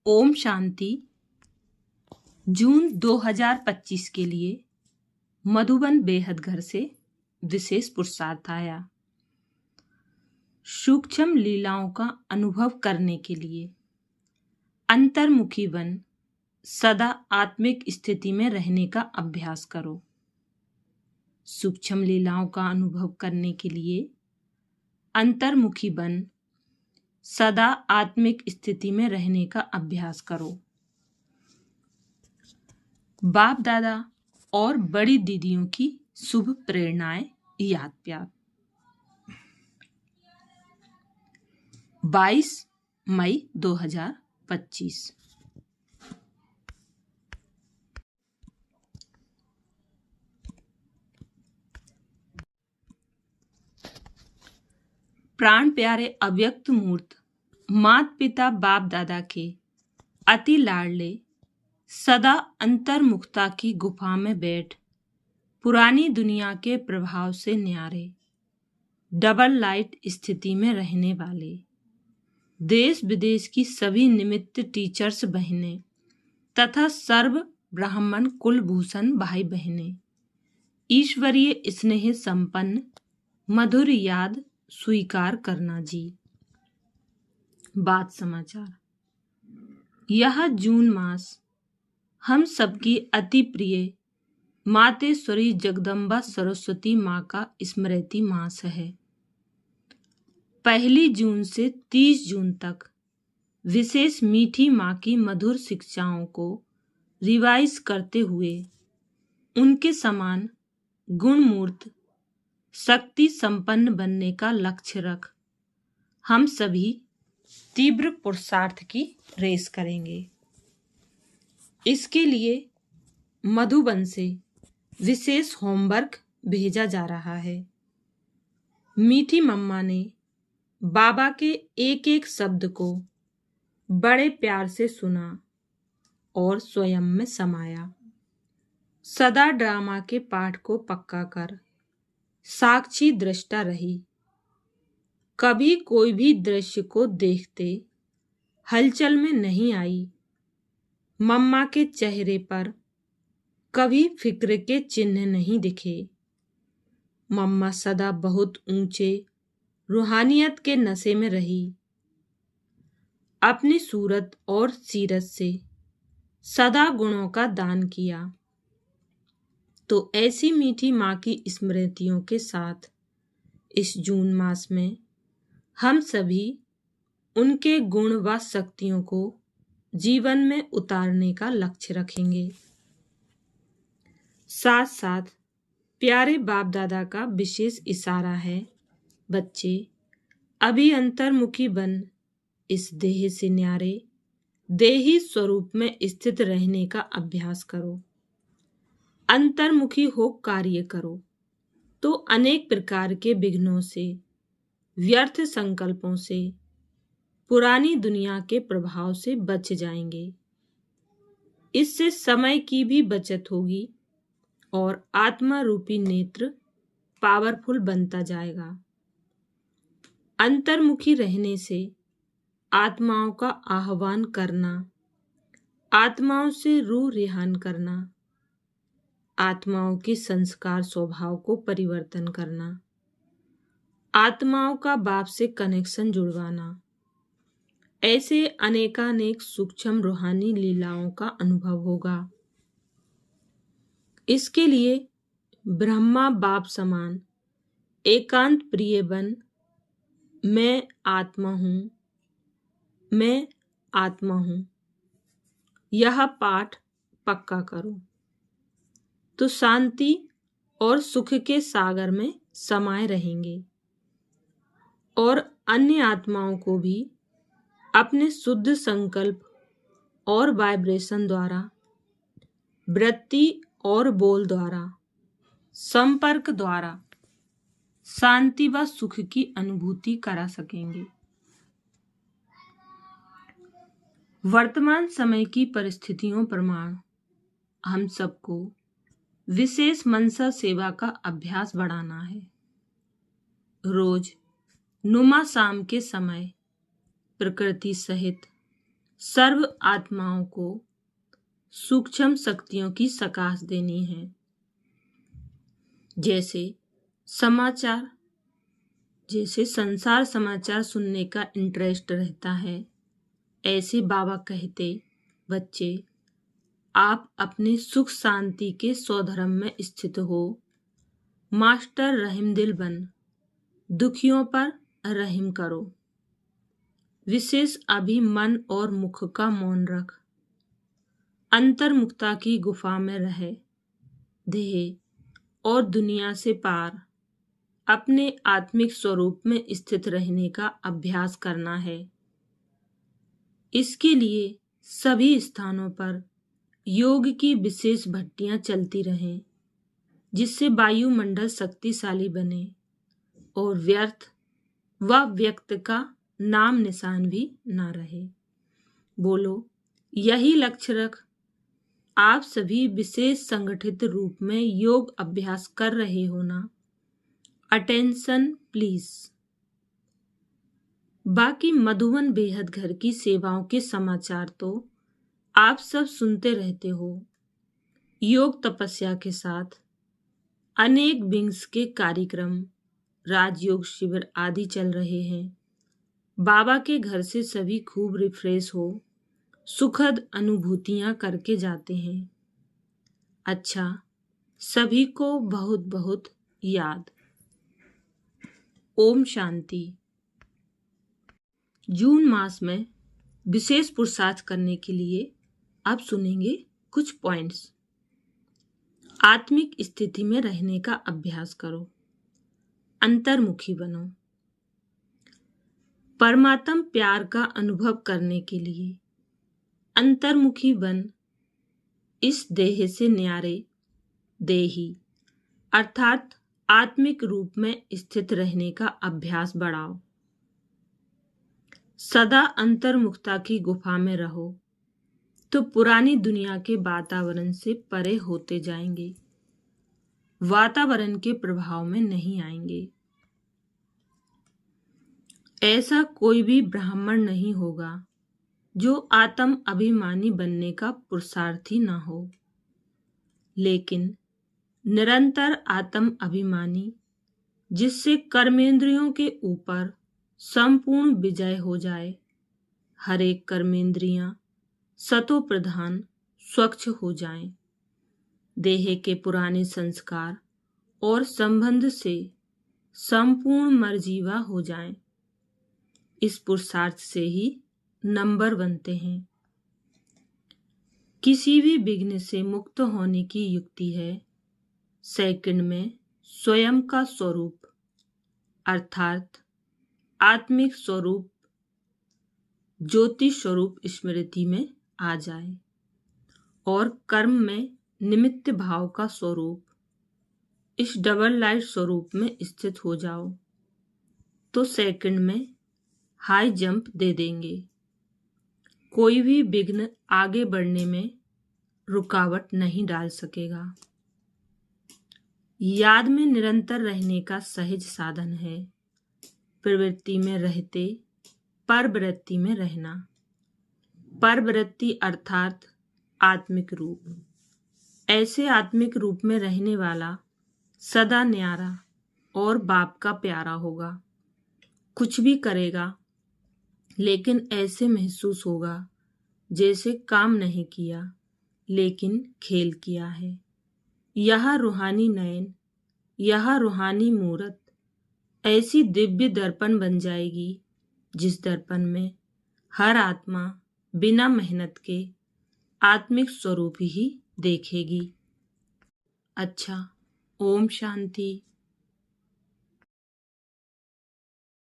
ओम शांति। जून 2025 के लिए मधुबन बेहद घर से विशेष पुरुषार्थ आया। सूक्ष्म लीलाओं का अनुभव करने के लिए अंतर्मुखी बन सदा आत्मिक स्थिति में रहने का अभ्यास करो। सूक्ष्म लीलाओं का अनुभव करने के लिए अंतर्मुखी बन सदा आत्मिक स्थिति में रहने का अभ्यास करो। बाप दादा और बड़ी दीदियों की शुभ प्रेरणाएं याद प्यार। 22 मई 2025। प्राण प्यारे अव्यक्त मूर्त माता पिता बाप दादा के अति लाडले सदा अंतर्मुखता की गुफा में बैठ पुरानी दुनिया के प्रभाव से न्यारे डबल लाइट स्थिति में रहने वाले देश विदेश की सभी निमित्त टीचर्स बहनें तथा सर्व ब्राह्मण कुलभूषण भाई बहनें, ईश्वरीय स्नेह संपन्न मधुर याद स्वीकार करना जी। बात समाचार। यह जून मास हम सबकी अति प्रिय मातेश्वरी जगदम्बा सरस्वती माँ का स्मृति मास है। 1 जून से 30 जून तक विशेष मीठी माँ की मधुर शिक्षाओं को रिवाइज करते हुए उनके समान गुणमूर्त शक्ति संपन्न बनने का लक्ष्य रख हम सभी तीव्र पुरुषार्थ की रेस करेंगे। इसके लिए मधुबन से विशेष होमवर्क भेजा जा रहा है। मीठी मम्मा ने बाबा के एक एक शब्द को बड़े प्यार से सुना और स्वयं में समाया। सदा ड्रामा के पाठ को पक्का कर साक्षी दृष्टा रही। कभी कोई भी दृश्य को देखते हलचल में नहीं आई। मम्मा के चेहरे पर कभी फिक्र के चिन्ह नहीं दिखे। मम्मा सदा बहुत ऊंचे रूहानियत के नशे में रही। अपनी सूरत और सीरत से सदा गुणों का दान किया। तो ऐसी मीठी माँ की स्मृतियों के साथ इस जून मास में हम सभी उनके गुण व शक्तियों को जीवन में उतारने का लक्ष्य रखेंगे। साथ साथ प्यारे बाप दादा का विशेष इशारा है, बच्चे अभी अंतर्मुखी बन इस देह से न्यारे देही स्वरूप में स्थित रहने का अभ्यास करो। अंतर्मुखी हो कार्य करो तो अनेक प्रकार के विघ्नों से, व्यर्थ संकल्पों से, पुरानी दुनिया के प्रभाव से बच जाएंगे। इससे समय की भी बचत होगी और आत्मा रूपी नेत्र पावरफुल बनता जाएगा। अंतर्मुखी रहने से आत्माओं का आह्वान करना, आत्माओं से रूह रिहान करना, आत्माओं के संस्कार स्वभाव को परिवर्तन करना, आत्माओं का बाप से कनेक्शन जुड़वाना, ऐसे अनेकानेक सूक्ष्म रूहानी लीलाओं का अनुभव होगा। इसके लिए ब्रह्मा बाप समान एकांत प्रिय बन मैं आत्मा हूँ, मैं आत्मा हूँ यह पाठ पक्का करो तो शांति और सुख के सागर में समाये रहेंगे और अन्य आत्माओं को भी अपने शुद्ध संकल्प और वाइब्रेशन द्वारा, वृत्ति और बोल द्वारा, संपर्क द्वारा शांति व सुख की अनुभूति करा सकेंगे। वर्तमान समय की परिस्थितियों प्रमाण हम सबको विशेष मनसा सेवा का अभ्यास बढ़ाना है। रोज नुमा शाम के समय प्रकृति सहित सर्व आत्माओं को सूक्ष्म शक्तियों की सकाश देनी है। जैसे संसार समाचार सुनने का इंटरेस्ट रहता है, ऐसे बाबा कहते, बच्चे आप अपने सुख शांति के स्वधर्म में स्थित हो, मास्टर रहीमदिल बन दुखियों पर रहम करो। विशेष अभी मन और मुख का मौन रख, अंतर्मुखता की गुफा में रहे, देह और दुनिया से पार अपने आत्मिक स्वरूप में स्थित रहने का अभ्यास करना है। इसके लिए सभी स्थानों पर योग की विशेष भट्टियां चलती रहें, जिससे वायुमंडल शक्तिशाली बने और व्यर्थ व व्यक्त का नाम निशान भी ना रहे। बोलो, यही लक्ष्य रख। आप सभी विशेष संगठित रूप में योग अभ्यास कर रहे हो ना? Attention please. बाकी मधुबन बेहद घर की सेवाओं के समाचार तो आप सब सुनते रहते हो। योग तपस्या के साथ अनेक विंग्स के कार्यक्रम, राजयोग शिविर आदि चल रहे हैं। बाबा के घर से सभी खूब रिफ्रेश हो, सुखद अनुभूतियां करके जाते हैं। अच्छा, सभी को बहुत बहुत याद। ओम शांति। जून मास में विशेष पुरुषार्थ करने के लिए अब सुनेंगे कुछ पॉइंट्स। आत्मिक स्थिति में रहने का अभ्यास करो, अंतर्मुखी बनो। परमात्म प्यार का अनुभव करने के लिए अंतर्मुखी बन इस देह से न्यारे देही अर्थात आत्मिक रूप में स्थित रहने का अभ्यास बढ़ाओ। सदा अंतर्मुखता की गुफा में रहो तो पुरानी दुनिया के वातावरण से परे होते जाएंगे, वातावरण के प्रभाव में नहीं आएंगे। ऐसा कोई भी ब्राह्मण नहीं होगा जो आत्म अभिमानी बनने का पुरुषार्थी ना हो, लेकिन निरंतर आत्म अभिमानी जिससे कर्मेंद्रियों के ऊपर संपूर्ण विजय हो जाए। हर एक कर्मेंद्रियां सतो प्रधान स्वच्छ हो जाएं, देह के पुराने संस्कार और संबंध से संपूर्ण मर्जीवा हो जाएं। इस पुरुषार्थ से ही नंबर बनते हैं। किसी भी विघ्न से मुक्त होने की युक्ति है सेकंड में स्वयं का स्वरूप अर्थात आत्मिक स्वरूप ज्योति स्वरूप स्मृति में आ जाए और कर्म में निमित्त भाव का स्वरूप इस डबल लाइट स्वरूप में स्थित हो जाओ तो सेकंड में हाई जंप दे देंगे। कोई भी विघ्न आगे बढ़ने में रुकावट नहीं डाल सकेगा। याद में निरंतर रहने का सहज साधन है प्रवृत्ति में रहते परवृत्ति में रहना। परवृत्ति अर्थात आत्मिक रूप। ऐसे आत्मिक रूप में रहने वाला सदा न्यारा और बाप का प्यारा होगा। कुछ भी करेगा लेकिन ऐसे महसूस होगा जैसे काम नहीं किया लेकिन खेल किया है। यह रूहानी नयन, यह रूहानी मूरत ऐसी दिव्य दर्पण बन जाएगी जिस दर्पण में हर आत्मा बिना मेहनत के आत्मिक स्वरूप ही देखेगी। अच्छा, ओम शांति।